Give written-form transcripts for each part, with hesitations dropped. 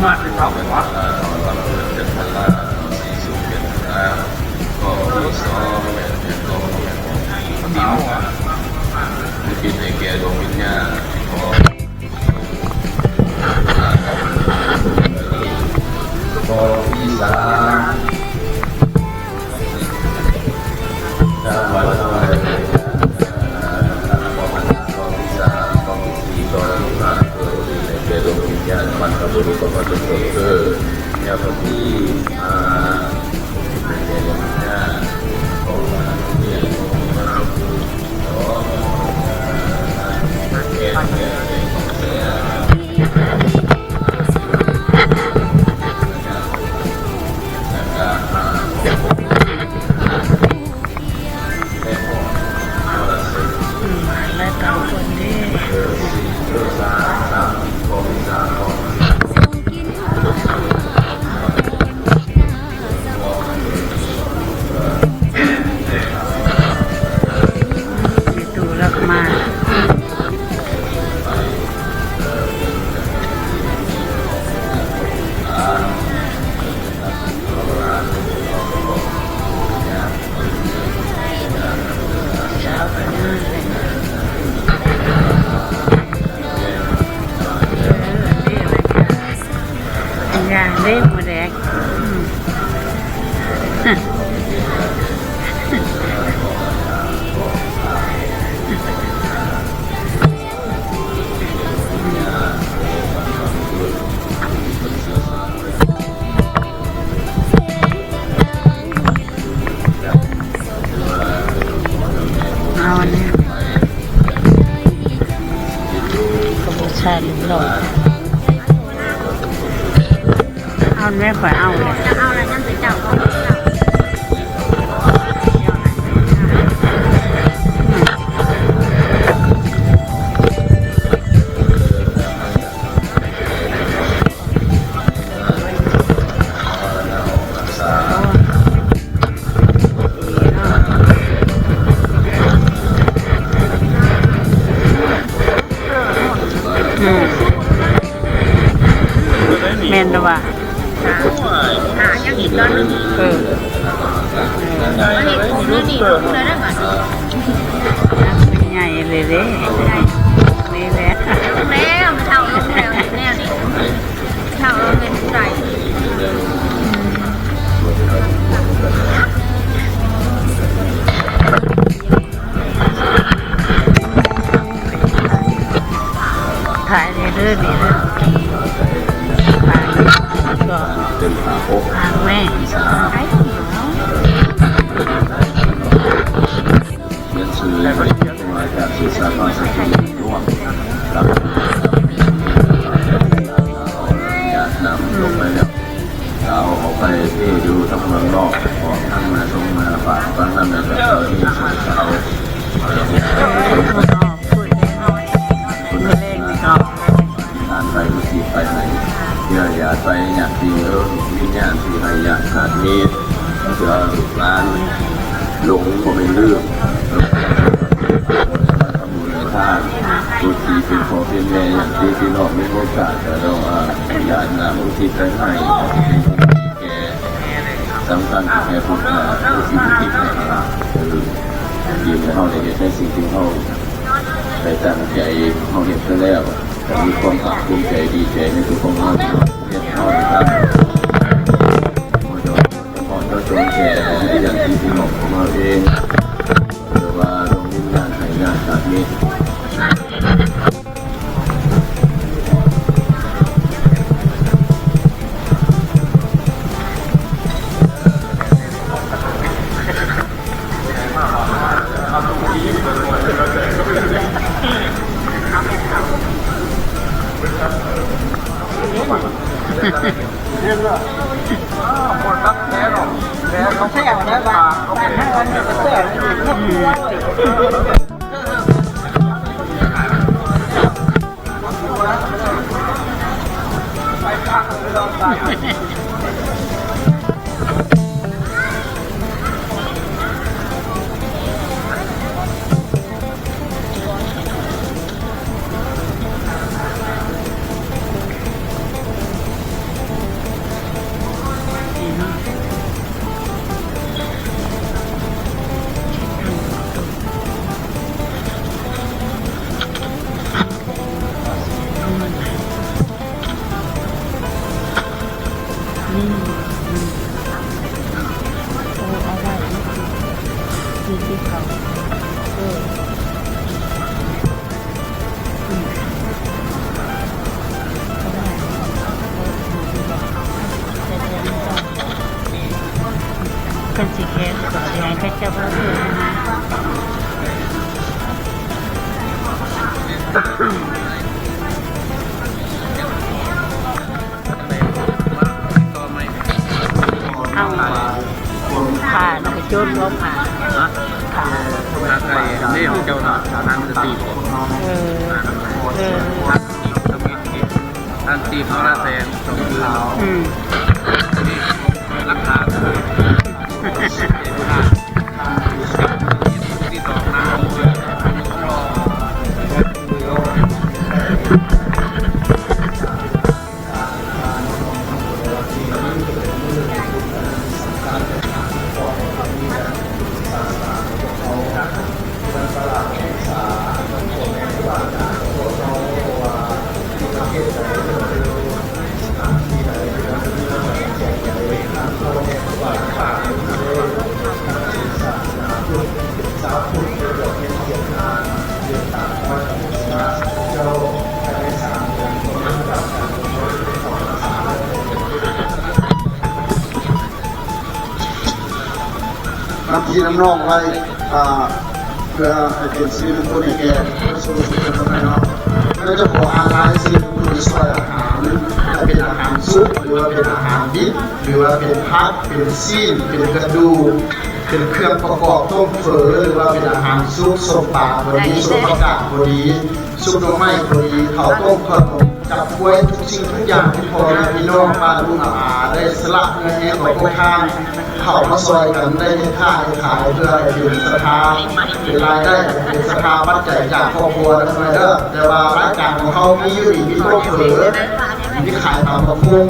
มาเป็นเขาวะเป็นพันละสีสุขเป็นก็มีสองเป็นตัวเป็นเขาไม่คิดในแก่ดวงวิญญาณก็ที่สามจังหวัดอะไรมันก็บริกรรมจนเกิดอย่างที่ในเรื่องนี้ของเนี่ยของแก่ของเสียและต่างคนที่ดูรักมากเช้าไปมากเลยอย่างเล่มมาแดกเอาเนี่ยกระบอกชาลิ้นหลอดเอาแม่ข่อยเอาเลยจะเอาอะไรนั่นไปเจ้าเขาเมนด้วยว่ะยังอีกก้อนนึงนี่เลยได้ไหมใหญ่เลยเด้นี่แหละแล้วเท่าลงแล้วแน่นี่เท่าเราเป็นผู้ใดถ่ายเรื่อยๆดีเลยเป็นขาโอ๊ก แม่เรียนสื่อและบริการมาจากสื่อสารภาษาไทยร่วมรับอยากนำลงไปแล้วเราออกไปที่อยู่ทั้งเมืองนอกออกทั้งมาส่งมาฝากฟังนั่นแล้วก็ที่สื่อสารการไปวิธีไปไหนอย่าไปอย่างที่วิญญาณที่ไหนอย่างขาดมีเสือลูกหลานหลงก็ไม่เลือกทำบุญในทางบุญที่เป็นพ่อเป็นแม่อย่างที่พี่น้องไม่โอกาสแต่เราอยากนำบุญที่ไปให้แก่สำคัญแก่พุทธะผู้ที่มีในหลักยืนในห้องในสิ่งที่เขาไปตั้งใจเขาเห็นไปแล้วมีความภาคภูมิใจดีใจในทุกคนที่เรียนเข้าในทางพอจะจงแก่อย่างที่พี่น้องของเราเองหรือว่าดวงวิญญาณให้ญาติสามีเขาแซวได้ป่ะแต่ถ้ามันจะแซวก็กลัวไปข้างเลยเราตาย เป็นสีแข็งก็ยังแค่จะว่าเลยนะเอาผ่านไปจนว่าผ่านผ่าน นาไก่นี่ของเจ้าหน้าทางสตีบ ท่านตีพระแสงสองคืนนี่ราคาที่สองนะน้ำพี่น้ำนองไว้เพื่อให้เป็นสิริมงคลให้แก่ผู้สูงอายุคนนั้นเนาะแล้วจะขออาลัยสิริมงคลช่วยอาหารเป็นอาหารซุปหรือว่าเป็นอาหารดิบหรือว่าเป็นพักเป็นซีนเป็นกระดูกเป็นเครื่องประกอบต้มเฝอหรือว่าเป็นอาหารซุปส้มปลาพอดีส้มผักกาดพอดีซุปหน่อไม้พอดีข้าวต้มขนมจับกล้วยทุกสิ่งทุกอย่างที่พอแม่พี่น้องป้าลุงอาได้สละเงินแห้งของพวกข้างเข้ามาซอยกันได้ให้ค่าให้ขายเพื่อให้เป็นศรัทธาเป็นรายได้เป็นศรัทธาวัดใจจากครอบครัวทั้งนั้นเด้อแต่ว่ารายการของเขามีอยู่ดีมีต้มเฝอมีขายตามประพุง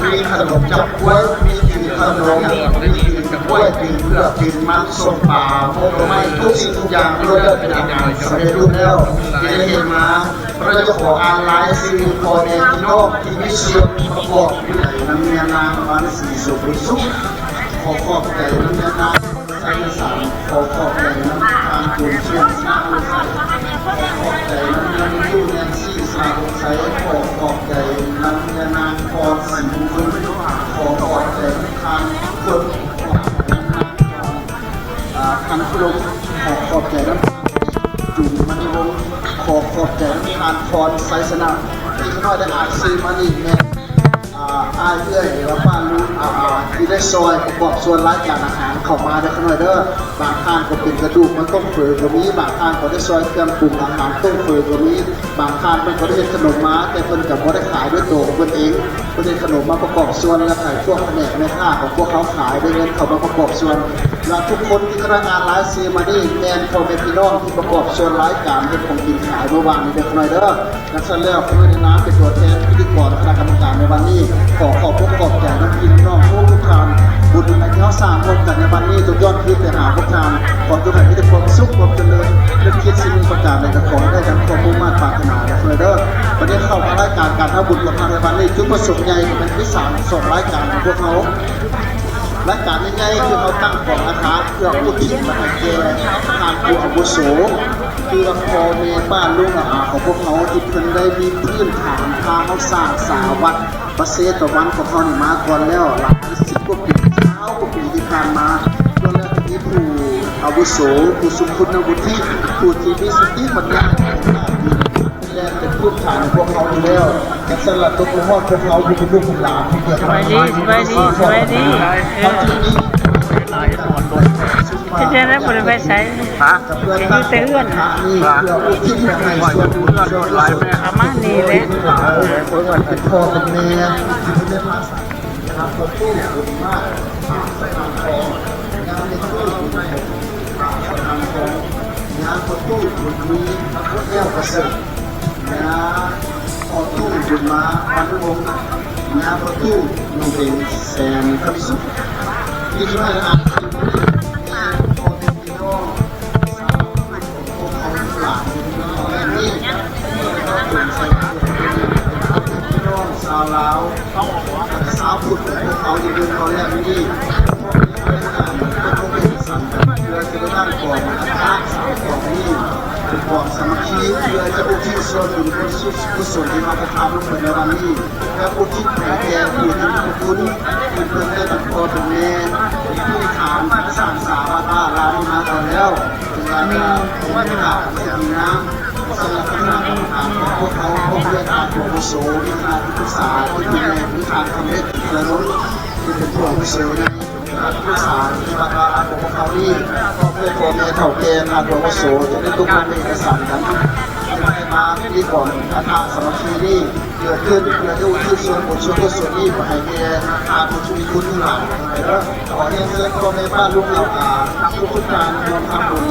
มีขนมจับกล้วยมีกินขนมมีกินกล้วยกินเพื่อกินมันส้มปลาพวกไม้ทุกสิ่งทุกอย่างล้วนแล้วเป็นอาหารสำเร็จรูปแล้วที่ได้เห็นมาเราจะขออาลัยสิ่งพอในพี่น้องที่มีส่วนประกอบอยู่ในน้ำเมียนางวันสีสุขสุขขอขอบใจน้ำเมียนางใส่สารขอขอบใจน้ำตาลกุนเชียงสาวใสขอขอบใจน้ำเมียนยูแนนซี่สาวใสขอขอบใจน้ำเมียนางพรสิงห์คุณขอขอบใจทางคนทางลมขอขอบใจน้ำจุ่มมันวงขอขอบใจทานพรไซสนาที่น้อยได้อ่านซื้อมานี่แม่อ้ายเอื้อยหรือว่าป้าลุงที่ได้ซอยประกอบส่วนรายการอาหารเข้ามาได้ขน่อยเด้อบางท่านก็เป็นกระดูกมันต้มเฝอก็มีบางท่านก็ได้ซอยเครื่องปรุงอาหารต้มเฝอก็มีบางท่านมันก็ได้เฮ็ดขนมมาแต่เพิ่นก็บ่ได้ขายด้วยตัวของเพิ่นเองเพิ่นได้ขนมมาประกอบส่วนแล้วขายพวกแผนกแม่ค้าของพวกเขาขายได้เงินเข้ามาประกอบส่วนและทุกคนที่คณะงานรายซื้อมานี่แม่นพ่อแม่พี่น้องที่ประกอบส่วนรายการเฮ็ดของกินขายเมื่อวานนี้เด้อขน่อยเด้อและเสร็จแล้วเพื่อนน้ำเป็นตัวแทนพิธีกรคณะกรรมการในวันนี้ขอขอบคุณขอบใจน้ำกินน้องทุกท่านบุญในที่เขาสร้างร่วมกันในวันนี้ทุกยอดคิดแต่หาพวกท่านขอทุกท่านมีแต่ความสุขความเจริญและคิดสิ่งประการใดก็ขอได้กันความมุ่งมั่นปรารถนาและเด้อวันนี้เข้ามารายการการทำบุญกับทางในวันนี้จุดประสงค์ใหญ่เป็นที่3 รายการของพวกเขารายการใหญ่ๆคือเขาตั้งกองอาหารเพื่ออุทิศมาให้แก่ทางผู้อาวุโสคือพ่อแม่ป้าลุงอาของพวกเขาที่เพิ่นได้มีพื้นฐานทางเขาสร้างสาวัดประเสริฐตะวันของเขานี่มาก่อนแล้วหลาย10 กว่าปีกว่าปีที่ผ่านมาก็แล้วมีผู้อาวุโสผู้ทรงคุณวุฒิผู้ที่มีสติปัญญาและเป็นผู้ฐานพวกเขาอยู่แล้วและสำหรับตัวพวกเขาคือเป็นลูกของหลานที่เกิดมาสบายดีเขาที่นี่ ที่จะได้บริเวณใช้อยู่เตือน นี่เพื่ออุทิศให้ส่วนบุญส่วนกุศล ประมาณนี้แหละ เป็นพ่อเป็นแม่ที่ได้มาทำตัวตู้บุญมากทำของงานในตู้บุญทำของงานตัวตู้บุญมีแก้วกระเสืองานพอตู้บุญมาพันวงงานตัวตู้นุ่งเป็นแสนคำสุขที่ช่วยอ่านพอเป็นพี่น้องสาวพวกเขาหลานแม่นี่เป็นใส่พี่น้องสาวลาวสาวพุทธพวกเขาจะเดินเขาแรกนี่ก็คงเป็นสันเพื่อจะได้ก่อนอาสาวก่อนนี่เป็นก่อนสัน มัคคีเพื่อจะอุทิศส่วนบุญกุศลที่มากระทำลงไปในวันนี้และอุทิศแผ่แก่ผู้ที่มีคุณเพื่อนได้เป็นพ่อเป็นแม่ผู้ฐานสร้างสาวตาลามาต่อแล้วถึงเวลาว่าจะขาดเสียงน้ำสำหรับคณะกรรมการของพวกเขาพวกเพื่อนอาตัวกุศลวิชาศึกษาที่ดูแลวิชาทำเล็กและล้นที่เป็นตัวกุศลในผู้สารที่มาการของพวกเขานี่ก็เพื่อตัวแม่เถ่าแก่อาตัวกุศลจะได้ทุกคนมีเอกสารกันมาที่ก่อนอาคาสมัคคีนี่เกิดขึ้นเพื่อที่อุทิศส่วนบุญส่วนกุศลนี่ให้แก่อาผู้ที่มีคุณทั้งหลายแล้วขอเรียนเชิญพ่อแม่บ้านลูกหลานทุกการรวมทำบุญ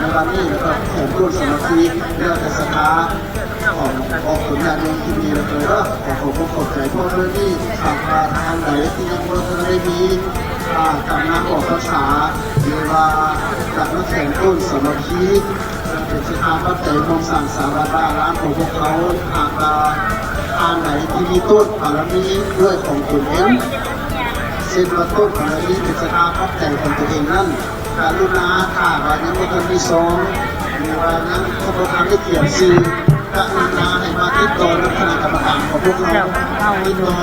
ในวันนี้แล้วก็แห่งร่วมสมัคคีเรื่องศรัทธาของผลงานยังที่มีเลยก็ขอขอบใจพ่อเรื่องที่ทางการทางไหนที่ยังไม่ได้มีการงานออกภาษาหรือว่าจากนักแข่งต้นสมัคคีเป็นสถานปัจจัยมองสั่งสารตาร้านของพวกเขาทางไหนที่มีต้นบารมีด้วยของตนเองเส้นว่าต้นบารมีเป็นสถานปัจจัยของตัวเองนั่นการลุนาข่าววันนี้ไม่ต้องมีซ้อมหรือว่านั้นเขาบอกทำได้เขียนซื้อการลุนาให้มาติดต่อคณะกรรมการของพวกเราติดต่อ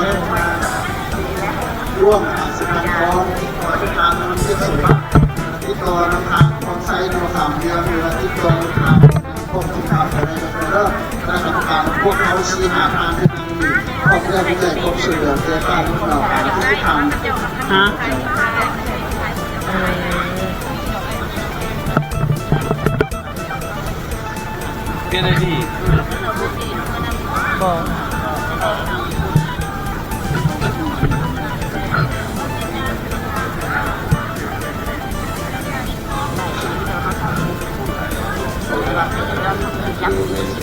ร่วมสิบพันคอนขอจัดการมันเพื่อสุขติดต่อทางของไซต์ของ3 เดือนหรือติดต่อทางพวกที่ทำอะไรก็เริ่มคณะกรรมการพวกเขาชี้หาทางที่ดีพวกเรื่องที่ได้พบสื่อเกี่ยวกับลูกเราที่ทำฮะเป็นอะไรดีบอกอยู่ใน